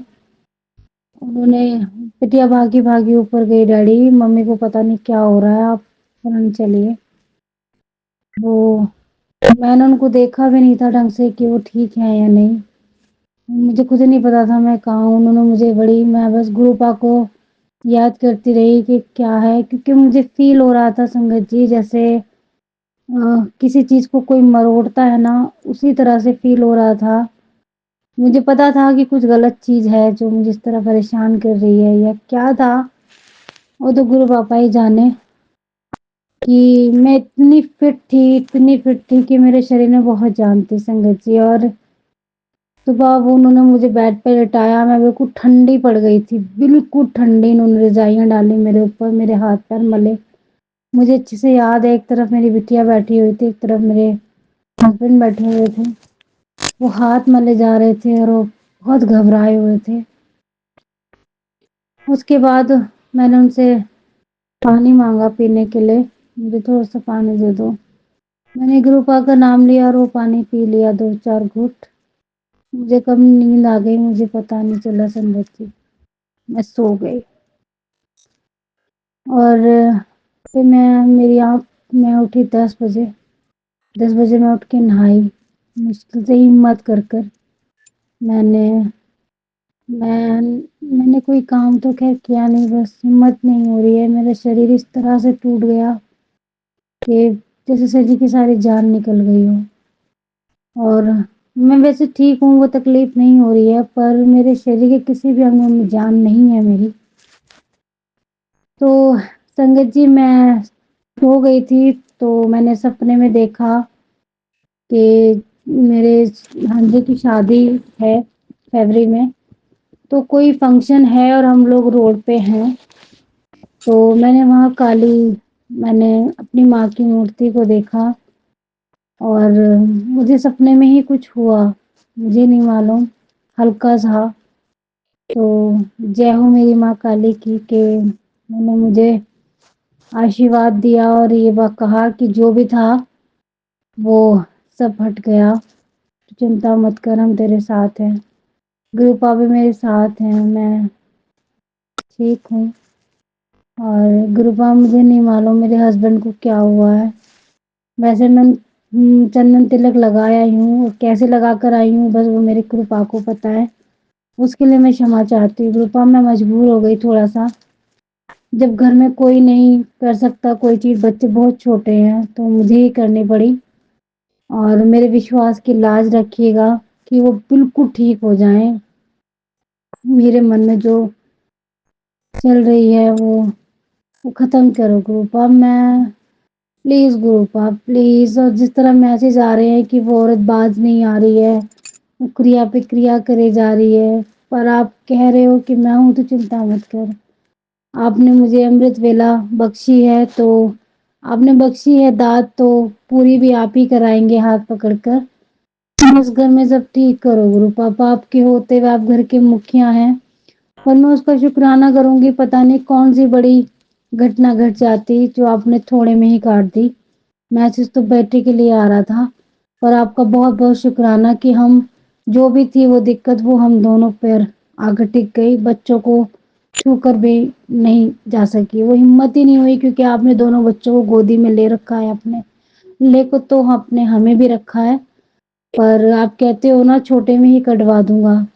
[SPEAKER 2] उन्होंने बिटिया भागी भागी ऊपर गई, डैडी मम्मी को पता नहीं क्या हो रहा है, आप फौरन चलिए। वो मैंने उनको देखा भी नहीं था ढंग से कि वो ठीक है या नहीं, मुझे खुद नहीं पता था मैं कहाँ हूँ। उन्होंने मुझे मैं बस गुरुपा को याद करती रही कि क्या है, क्योंकि मुझे फील हो रहा था संगत जी जैसे किसी चीज़ को कोई मरोड़ता है ना, उसी तरह से फील हो रहा था। मुझे पता था कि कुछ गलत चीज़ है जो मुझे इस तरह परेशान कर रही है, या क्या था वो तो गुरु पापा ही जाने। कि मैं इतनी फिट थी कि मेरे शरीर में बहुत जान थी संगत जी। और सुबह वो उन्होंने मुझे बेड पे लेटाया, मैं बिल्कुल ठंडी पड़ गई थी, बिल्कुल ठंडी। उन्होंने रजाइयाँ डाली मेरे ऊपर, मेरे हाथ पैर मले। मुझे अच्छे से याद है, एक तरफ मेरी बिटिया बैठी हुई थी, एक तरफ मेरे हस्बैंड बैठे हुए थे, वो हाथ मले जा रहे थे और वो बहुत घबराए हुए थे। उसके बाद मैंने उनसे पानी मांगा पीने के लिए, मुझे थोड़ा सा पानी दे दो। मैंने गुरुपा का नाम लिया और वो पानी पी लिया 2-4 घूंट। मुझे कब नींद आ गई मुझे पता नहीं चला संगत जी, मैं सो गई। और फिर मैं उठी 10 बजे। 10 बजे मैं उठ के नहाई, मुश्किल से हिम्मत कर कर मैंने मैंने कोई काम तो ख़ैर किया नहीं, बस हिम्मत नहीं हो रही है। मेरा शरीर इस तरह से टूट गया कि जैसे शरीर की सारी जान निकल गई हो। और मैं वैसे ठीक हूँ, वो तकलीफ़ नहीं हो रही है, पर मेरे शरीर के किसी भी अंगों में जान नहीं है मेरी। तो संगत जी, मैं सो गई थी तो मैंने सपने में देखा कि मेरे भांजे की शादी है फ़रवरी में, तो कोई फंक्शन है और हम लोग रोड पे हैं। तो मैंने अपनी माँ की मूर्ति को देखा और मुझे सपने में ही कुछ हुआ, मुझे नहीं मालूम, हल्का-सा। तो जय हो मेरी माँ काली की कि उन्होंने मुझे आशीर्वाद दिया और ये कहा कि जो भी था वो सब हट गया, तो चिंता मत कर, हम तेरे साथ हैं। गुरु पापा भी मेरे साथ हैं, मैं ठीक हूँ। और गुरु पापा, मुझे नहीं मालूम मेरे हस्बैंड को क्या हुआ है। वैसे मैं चंदन तिलक लगाया ही हूँ, कैसे लगा कर आई हूँ बस वो मेरे गुरु पापा को पता है। उसके लिए मैं क्षमा चाहती हूँ। गुरु पापा, मैं मजबूर हो गई थोड़ा-सा, जब घर में कोई नहीं कर सकता कोई चीज़, बच्चे बहुत छोटे हैं, तो मुझे ही करनी पड़ी। और मेरे विश्वास की लाज रखिएगा कि वो बिल्कुल ठीक हो जाएँ। मेरे मन में जो चल रही है वो ख़त्म करो गुरु पापा। मैं प्लीज़ गुरु पापा, प्लीज़। और जिस तरह मैसेज आ रहे हैं कि वो औरत बाज नहीं आ रही है, वो क्रिया पे क्रिया करे जा रही है, पर आप कह रहे हो कि मैं हूँ तो चिंता मत कर। आपने मुझे अमृत वेला बख्शी है, तो आपने बख्शी है दात, तो पूरी भी आप ही कराएँगे हाथ पकड़ कर। उस घर में सब ठीक करो गुरु पापा, आपके होते हुए आप घर के मुखिया हैं, पर मैं उसका शुक्राना करूँगी। पता नहीं कौन-सी बड़ी घटना घट जाती जो आपने थोड़े में ही काट दी। मैसेज तो बेटे के लिए आ रहा था, पर आपका बहुत-बहुत शुक्राना कि हम जो भी थी वो दिक्कत, वो हम दोनों पर आकर टिक गई। बच्चों को छूकर भी नहीं जा सकी, वो हिम्मत ही नहीं हुई, क्योंकि आपने दोनों बच्चों को गोदी में ले रखा है अपने। लेको तो आपने हमें भी रखा है, पर आप कहते हो ना छोटे में ही कटवा दूँगा।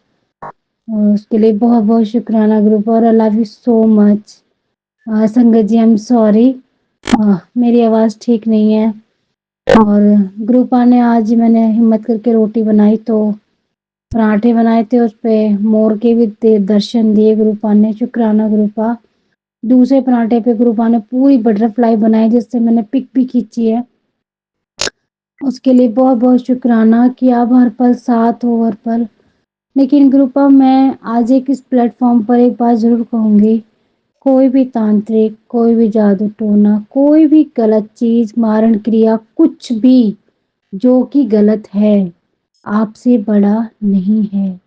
[SPEAKER 2] उसके लिए बहुत-बहुत शुक्राना ग्रुप, और आई लव यू सो मच। संगत जी, आई एम सॉरी, मेरी आवाज़ ठीक नहीं है। और ग्रुपा ने आज मैंने हिम्मत करके रोटी बनाई तो पराठे बनाए थे, उस पे मोर के भी दर्शन दिए ग्रुपा ने, शुक्राना ग्रुपा। दूसरे पराठे पे ग्रुपा ने पूरी बटरफ्लाई बनाई जिससे मैंने पिक भी खींची है। उसके लिए बहुत-बहुत शुक्राना कि आप हर पल साथ हो, हर पल। लेकिन ग्रुपा, मैं आज एक इस प्लेटफ़ॉर्म पर एक बात ज़रूर कहूँगी, कोई भी तांत्रिक, कोई भी जादू टोना, कोई भी गलत चीज़, मारण क्रिया, कुछ भी जो कि गलत है, आपसे बड़ा नहीं है,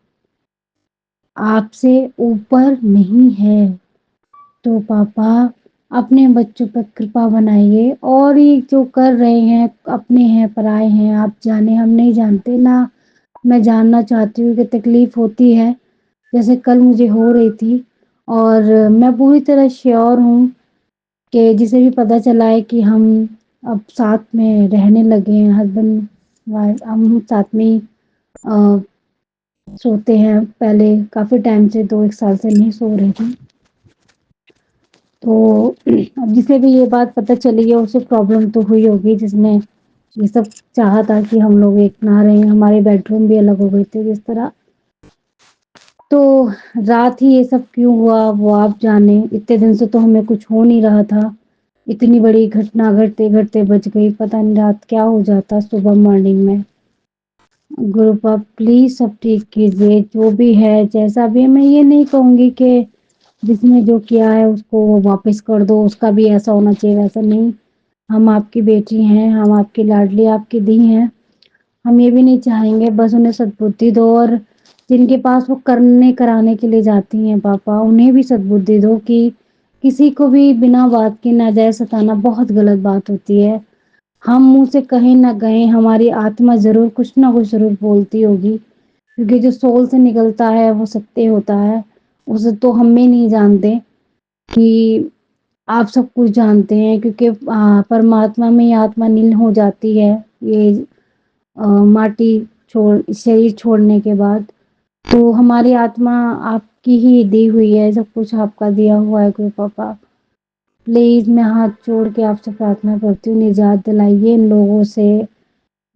[SPEAKER 2] आपसे ऊपर नहीं है। तो पापा, अपने बच्चों पर कृपा बनाइए, और ये जो कर रहे हैं, अपने हैं, पराए हैं, आप जाने हम नहीं जानते ना, मैं जानना चाहती हूँ कि तकलीफ़ होती है, जैसे कल मुझे हो रही थी। और मैं पूरी तरह श्योर हूँ कि जिसे भी पता चला है कि हम अब साथ में रहने लगे हैं, हस्बैंड वाइफ, हम साथ में ही अ, सोते हैं। पहले काफ़ी टाइम से 2-1 साल से नहीं सो रहे थे। तो अब जिसे भी ये बात पता चली है उसे प्रॉब्लम तो हुई होगी, जिसने ये सब चाहा था कि हम लोग एक ना रहें, हमारे बेडरूम भी अलग हो गए थे जिस तरह। तो रात ही ये सब क्यों हुआ वो आप जाने, इतने दिन से तो हमें कुछ हो नहीं रहा था। इतनी बड़ी घटना घटते-घटते बच गई, पता नहीं रात क्या हो जाता सुबह मॉर्निंग में। गुरु पाप, प्लीज़ सब ठीक कीजिए, जो भी है, जैसा भी है। मैं ये नहीं कहूँगी कि जिसने जो किया है उसको वापस कर दो, उसका भी ऐसा होना चाहिए, वैसा नहीं। हम आपकी बेटी हैं, हम आपकी लाडली, आपकी धी हैं। हम ये भी नहीं चाहेंगे, बस उन्हें सद्बुद्धि दो, और जिनके पास वो करने कराने के लिए जाती हैं पापा, उन्हें भी सद्बुद्धि दो कि किसी को भी बिना बात के नाजायज़ सताना बहुत गलत बात होती है। हम मुँह से कहीं ना कहीं हमारी आत्मा ज़रूर कुछ ना कुछ ज़रूर बोलती होगी, क्योंकि जो सोल से निकलता है वो सत्य होता है। उसे तो हम भी नहीं जानते कि आप सब कुछ जानते हैं, क्योंकि परमात्मा में ही आत्मा लीन हो जाती है, ये माटी शरीर छोड़ने के बाद। तो हमारी आत्मा आपकी ही दी हुई है, सब कुछ आपका दिया हुआ है गुरु पापा। प्लीज़ मैं हाथ जोड़ के आपसे प्रार्थना करती हूँ, निजात दिलाइए इन लोगों से।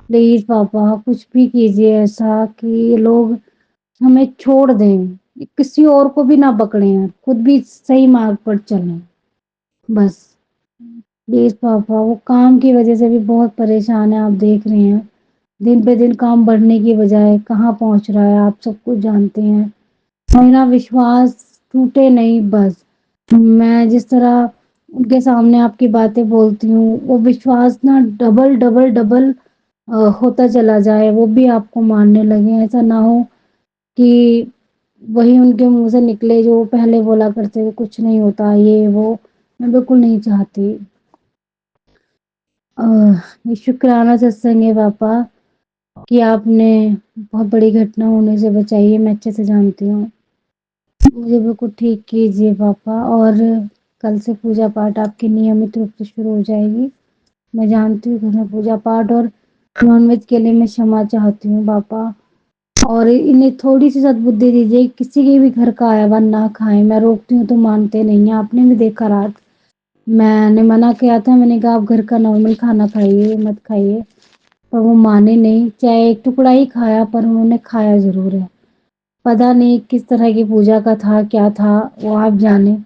[SPEAKER 2] प्लीज़ पापा कुछ भी कीजिए ऐसा कि ये लोग हमें छोड़ दें, किसी और को भी ना पकड़ें, खुद भी सही मार्ग पर चलें। बस प्लीज़ पापा, वो काम की वजह से भी बहुत परेशान है, आप देख रहे हैं। दिन पे दिन काम बढ़ने की बजाय कहाँ पहुँच रहा है, आप सब कुछ जानते हैं। मेरा विश्वास टूटे नहीं बस। मैं जिस तरह उनके सामने आपकी बातें बोलती हूँ, वो विश्वास ना डबल, डबल, डबल होता चला जाए, वो भी आपको मानने लगे। ऐसा ना हो कि वही उनके मुँह से निकले जो पहले बोला करते थे, कुछ नहीं होता ये वो। मैं बिल्कुल नहीं चाहती। ये शुक्राना सत्संग है पापा कि आपने बहुत बड़ी घटना होने से बचाई है, मैं अच्छे से जानती हूँ। मुझे बिल्कुल ठीक कीजिए पापा, और कल से पूजा पाठ आपकी नियमित रूप से शुरू हो जाएगी। मैं जानती हूँ घर में पूजा पाठ और नॉनवेज के लिए मैं क्षमा चाहती हूँ पापा। और इन्हें थोड़ी सी सद्बुद्धि दीजिए, किसी के भी घर का आया हुआ ना खाएं। मैं रोकती हूँ तो मानते नहीं हैं, आपने भी देखा रात मैंने मना किया था, मैंने कहा आप घर का नॉर्मल खाना खाइए, मत खाइए, पर वो माने नहीं। चाहे एक टुकड़ा ही खाया पर उन्होंने खाया ज़रूर है। पता नहीं किस तरह की पूजा का था, क्या था, वो आप जाने।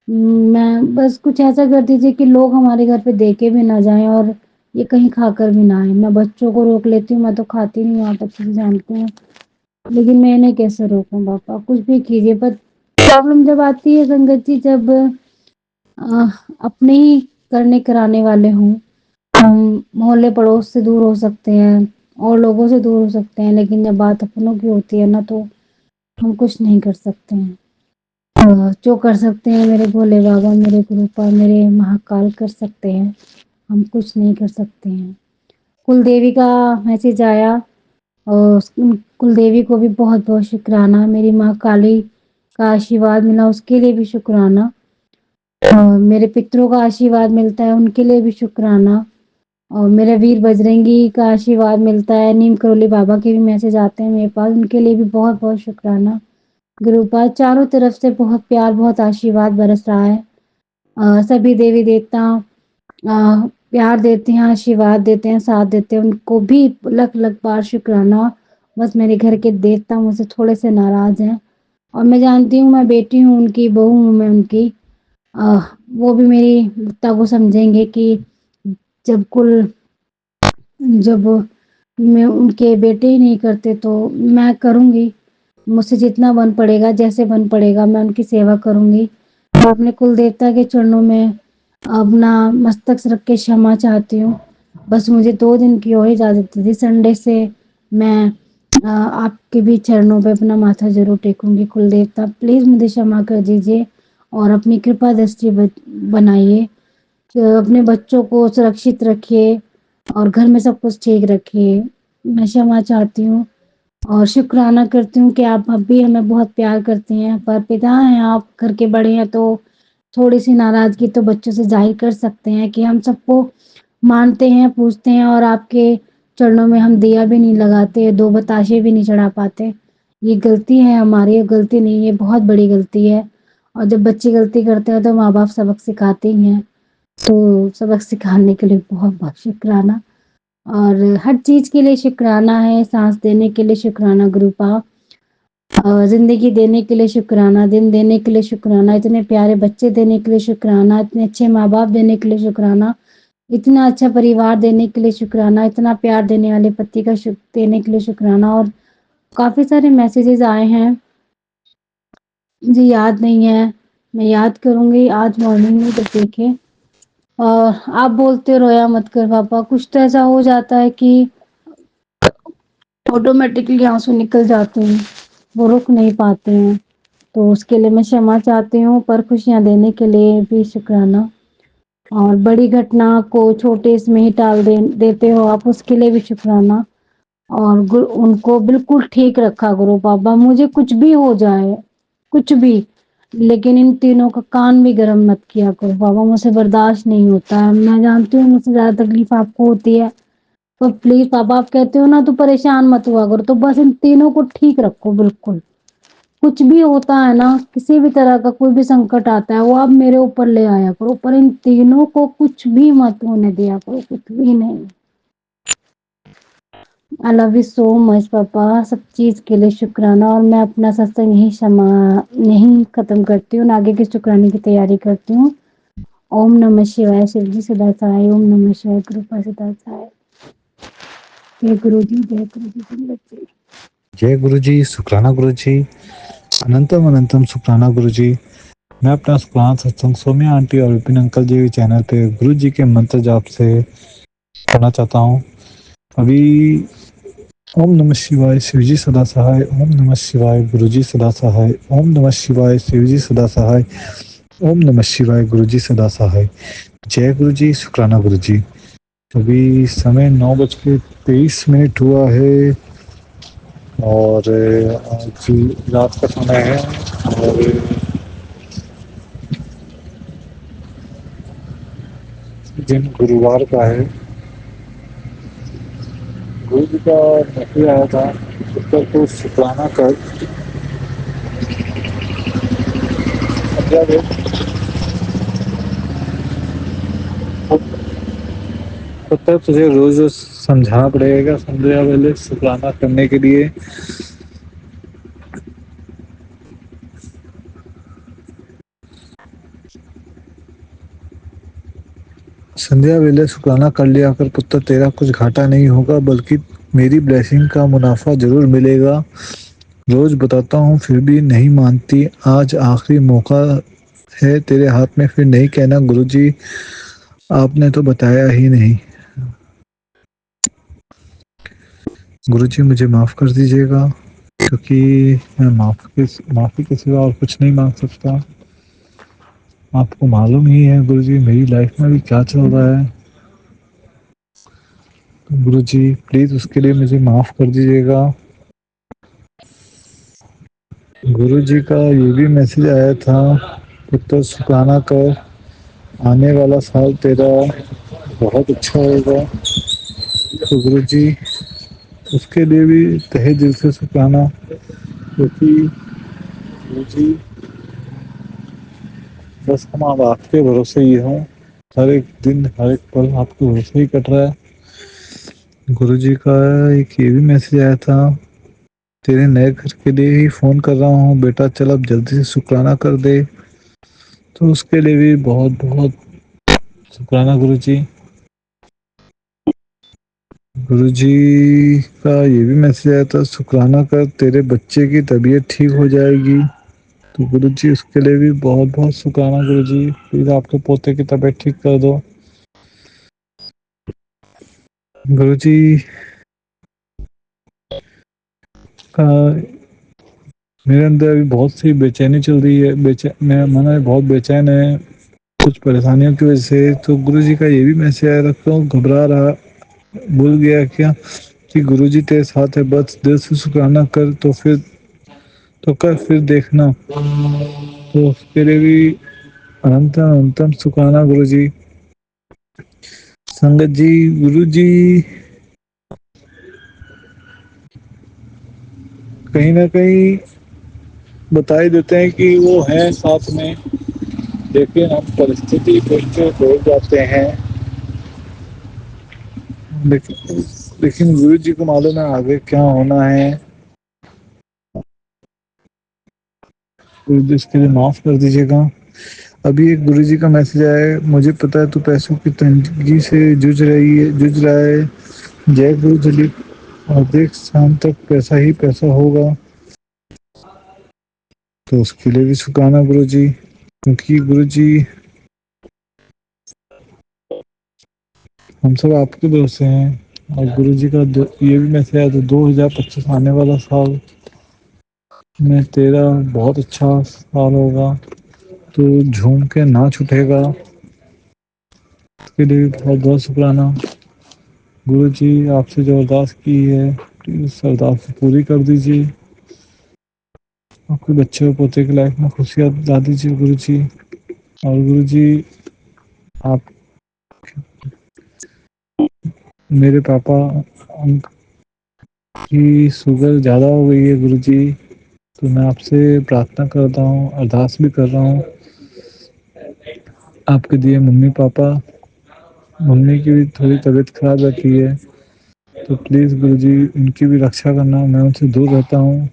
[SPEAKER 2] मैं बस कुछ ऐसा कर दीजिए कि लोग हमारे घर पे दे के भी ना जाएँ और ये कहीं खाकर भी ना आएँ। मैं बच्चों को रोक लेती हूँ, मैं तो खाती नहीं हूँ, आप अच्छे से जानते हैं। लेकिन मैं इन्हें कैसे रोकूँ पापा? कुछ भी कीजिए। पर प्रॉब्लम जब आती है संगत जी, जब अपने ही करने कराने वाले हों। हम मोहल्ले पड़ोस से दूर हो सकते हैं और लोगों से दूर हो सकते हैं, लेकिन जब बात अपनों की होती है ना, तो हम कुछ नहीं कर सकते हैं। जो कर सकते हैं मेरे भोले बाबा, मेरे गुरु पा, मेरे महाकाल कर सकते हैं, हम कुछ नहीं कर सकते हैं। कुलदेवी का मैसेज आया और उन कुलदेवी को भी बहुत-बहुत शुक्राना। मेरी माँ काली का आशीर्वाद मिला, उसके लिए भी शुक्राना। मेरे पितरों का आशीर्वाद मिलता है, उनके लिए भी शुक्राना। और मेरे वीर बजरंगी का आशीर्वाद मिलता है, नीम करोली बाबा के भी मैसेज आते हैं मेरे पास, उनके लिए भी बहुत-बहुत शुक्राना। गुरुपाद चारों तरफ से बहुत प्यार, बहुत आशीर्वाद बरस रहा है। सभी देवी देवता प्यार देते हैं, आशीर्वाद देते हैं, साथ देते हैं, उनको भी लख-लख बार शुक्राना। बस मेरे घर के देवता मुझसे थोड़े से नाराज़ हैं और मैं जानती हूँ, मैं बेटी हूँ उनकी, बहू हूँ मैं उनकी। अ, वो भी मेरी ममता को समझेंगे कि जब कुल जब मैं उनके बेटे ही नहीं करते तो मैं करूँगी। मुझसे जितना बन पड़ेगा, जैसे बन पड़ेगा, मैं उनकी सेवा करूँगी। मैं अपने कुल देवता के चरणों में अपना मस्तक रख के क्षमा चाहती हूँ। बस मुझे 2 दिन की और इजाज़त दीजिए। संडे से मैं आपके भी चरणों पे अपना माथा ज़रूर टेकूँगी। कुल देवता प्लीज़ मुझे क्षमा कर दीजिए और अपनी कृपा दृष्टि बनाइए। अपने बच्चों को सुरक्षित रखिए और घर में सब कुछ ठीक रखिए। मैं क्षमा चाहती हूँ और शुक्राना करती हूँ कि आप अब भी हमें बहुत प्यार करती हैं, पर पिता हैं आप, घर के बड़े हैं, तो थोड़ी-सी नाराज़गी तो बच्चों से ज़ाहिर कर सकते हैं कि हम सबको मानते हैं, पूजते हैं और आपके चरणों में हम दिया भी नहीं लगाते, 2 बताशे भी नहीं चढ़ा पाते। ये गलती है हमारी, ये गलती नहीं, ये बहुत बड़ी गलती है। और जब बच्चे गलती करते हैं तो माँ-बाप सबक सिखाते ही हैं। तो सबक सिखाने के लिए बहुत-बहुत शुक्राना। और हर चीज़ के लिए शुक्राना है, साँस देने के लिए शुक्राना गुरुपा, ज़िंदगी देने के लिए शुक्राना, दिन देने के लिए शुक्राना, इतने प्यारे बच्चे देने के लिए शुक्राना, इतने अच्छे माँ-बाप देने के लिए शुक्राना, इतना अच्छा परिवार देने के लिए शुक्राना, इतना प्यार देने वाले पति का देने के लिए शुक्राना। और काफ़ी सारे मैसेजेस आए हैं, मुझे याद नहीं है, मैं याद करूँगी आज मॉर्निंग में जब देखे। आप बोलते हो रोया मत कर पापा, कुछ तो ऐसा हो जाता है कि ऑटोमेटिकली आँसू निकल जाते हैं, वो रुक नहीं पाते हैं। तो उसके लिए मैं क्षमा चाहती हूँ, पर खुशियाँ देने के लिए भी शुक्राना। और बड़ी घटना को छोटे इसमें ही टाल देते हो आप, उसके लिए भी शुक्राना। और उनको बिल्कुल ठीक रखा गुरु बाबा, मुझे कुछ भी हो जाए, कुछ भी, लेकिन इन तीनों का कान भी गर्म मत किया करो बाबा, मुझसे बर्दाश्त नहीं होता है। मैं जानती हूँ मुझसे ज़्यादा तकलीफ आपको होती है, तो प्लीज पापा, आप कहते हो ना तो परेशान मत हुआ करो, तो बस इन तीनों को ठीक रखो बिल्कुल। कुछ भी होता है ना, किसी भी तरह का कोई भी संकट आता है, वो आप मेरे ऊपर ले आया करो, पर इन तीनों को कुछ भी मत होने दिया करो, कुछ भी नहीं। आई लव यू सो मच पापा, सब चीज के लिए शुक्राना। और मैं अपना सत्संग नहीं खत्म करती हूँ, आगे के शुक्राने की तैयारी करती हूँ। ओम नमः शिवाय, शिव जी सदा सहाय। ओम नमः शिवाय, कृपा सदा सहाय। जय गुरु जी, जय गुरु जी, संगत जी।
[SPEAKER 4] जय गुरु जी, शुक्राना गुरु जी, अनंतम अनंतम शुक्राना गुरु जी। मैं अपना शुक्राना सत्संग सौम्या आंटी और विपिन अंकल जी के चैनल पे गुरु जी के मंत्र जाप से करना चाहता हूँ। अभी ओम नमः शिवाय, शिवजी सदा सहाय। ओम नमः शिवाय, गुरु जी सदा सहाय। ओम नमः शिवाय, शिवजी सदा सहाय। ओम नमः शिवाय, गुरु जी सदा सहाय। जय गुरु जी, शुक्राना गुरु जी। अभी समय 9:23 हुआ है और आज रात का समय है और दिन गुरुवार का है। गुरु जी का मैसेज आया था, उत्तर को शुक्राना कर संध्या दे। उत्तर तुझे रोज समझाना पड़ेगा संध्या वेले शुक्राना करने के लिए। संध्या वेले शुक्राना कर लिया कर पुत्र, तेरा कुछ घाटा नहीं होगा बल्कि मेरी ब्लेसिंग का मुनाफा जरूर मिलेगा। रोज बताता हूँ फिर भी नहीं मानती, आज आखिरी मौका है तेरे हाथ में, फिर नहीं कहना गुरुजी आपने तो बताया ही नहीं। गुरुजी मुझे माफ़ कर दीजिएगा क्योंकि मैं माफ़ी के सिवा और कुछ नहीं मांग सकता। आपको मालूम ही है गुरुजी मेरी लाइफ में भी क्या चल रहा है। तो गुरुजी प्लीज़ उसके लिए मुझे माफ़ कर दीजिएगा। गुरुजी का ये भी मैसेज आया था, पुत्र शुक्राना कर, आने वाला साल तेरा बहुत अच्छा होगा। तो गुरुजी उसके लिए भी तहे दिल से शुक्राना, क्योंकि गुरुजी बस हम अब आपके भरोसे ही हों। हर एक दिन हर एक पल आपके भरोसे ही कट रहा है। गुरुजी का एक ये भी मैसेज आया था, तेरे नए घर के लिए ही फ़ोन कर रहा हूँ बेटा, चल अब जल्दी से शुक्राना कर दे। तो उसके लिए भी बहुत बहुत शुक्राना गुरुजी। गुरुजी का ये भी मैसेज आया था, शुक्राना कर तेरे बच्चे की तबीयत ठीक हो जाएगी। तो गुरुजी उसके लिए भी बहुत बहुत शुक्राना गुरुजी, प्लीज़ आपके पोते की तबीयत ठीक कर दो। गुरुजी का मेरे अंदर अभी बहुत सी बेचैनी चल रही है, मेरा मन है बहुत बेचैन है कुछ परेशानियों की वजह से। तो गुरुजी का ये भी मैसेज आया रखता हूँ, घबरा रहा भूल गया क्या कि गुरुजी तेरे साथ है, बस दिल से शुक्राना कर तो फिर देखना। तो उसके लिए भी अनंतम अनंतम शुक्राना गुरुजी। संगत जी गुरुजी कहीं ना कहीं बता ही देते हैं कि वो है साथ में, लेकिन हम परिस्थिति देखते हो जाते हैं। लेकिन लेकिन गुरु जी को मालूम है आगे क्या होना है। गुरु जी इसके लिए माफ़ कर दीजिएगा। अभी एक गुरु जी का मैसेज आया है, मुझे पता है तू पैसों की तंगी से जूझ रहा है। जय गुरु दिलीप, और देख शाम तक पैसा ही पैसा होगा। तो उसके लिए भी शुक्राना गुरु जी, क्योंकि गुरु जी हम सब आपके भरोसे हैं। और गुरु जी का ये भी मैसेज आया था, 2025 आने वाला साल में तेरा बहुत अच्छा साल होगा, तो झूम के नाच उठेगा। इसके लिए भी बहुत बहुत शुक्राना गुरु जी। आपसे जो अरदास की है प्लीज़ अरदास पूरी कर दीजिए। आपके बच्चे और पोते की लाइफ में खुशियाँ ला दीजिए गुरु जी। और गुरु जी आप मेरे पापा की शुगर ज़्यादा हो गई है गुरुजी, तो मैं आपसे प्रार्थना करता हूँ, अरदास भी कर रहा हूँ आपके दिए मम्मी पापा। मम्मी की भी थोड़ी तबीयत खराब रहती है, तो प्लीज़ गुरुजी उनकी भी रक्षा करना। मैं उनसे दूर रहता हूँ,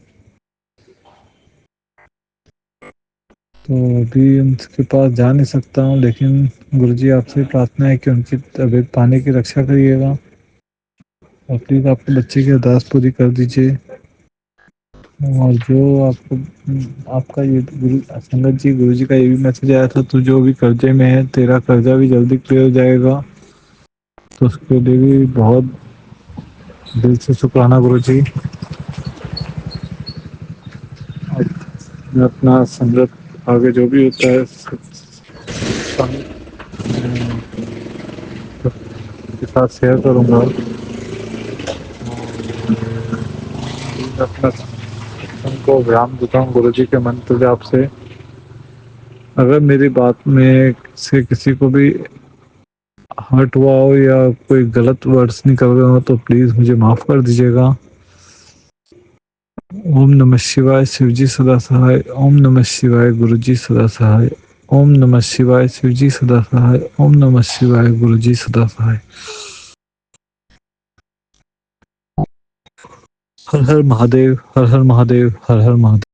[SPEAKER 4] तो अभी उनके पास जा नहीं सकता हूँ, लेकिन गुरुजी आपसे प्रार्थना है कि उनकी तबीयत पानी की रक्षा करिएगा और प्लीज़ आपके बच्चे की अरदास पूरी कर दीजिए। और जो आपको आपका ये गुरु संगत जी गुरुजी का ये भी मैसेज आया था, तो जो भी कर्जे में है तेरा कर्जा भी जल्दी क्लियर हो जाएगा, तो उसके लिए भी बहुत दिल से शुक्राना गुरुजी। अब मैं अपना संगत आगे जो भी होता है के साथ शेयर करूँगा। अपना उनको विराम देता हूँ गुरुजी के मंत्र जाप से। अगर मेरी बात में से किसी को भी हर्ट हुआ हो या कोई गलत वर्ड्स निकल गए हो, तो प्लीज़ मुझे माफ़ कर दीजिएगा। ओम नमः शिवाय, शिवजी सदा सहाय। ओम नमः शिवाय, गुरुजी सदा सहाय। ओम नमः शिवाय, शिवजी सदा सहाय। ओम नमः शिवाय, गुरुजी सदा सहाय। हर हर महादेव, हर हर महादेव, हर हर महादेव।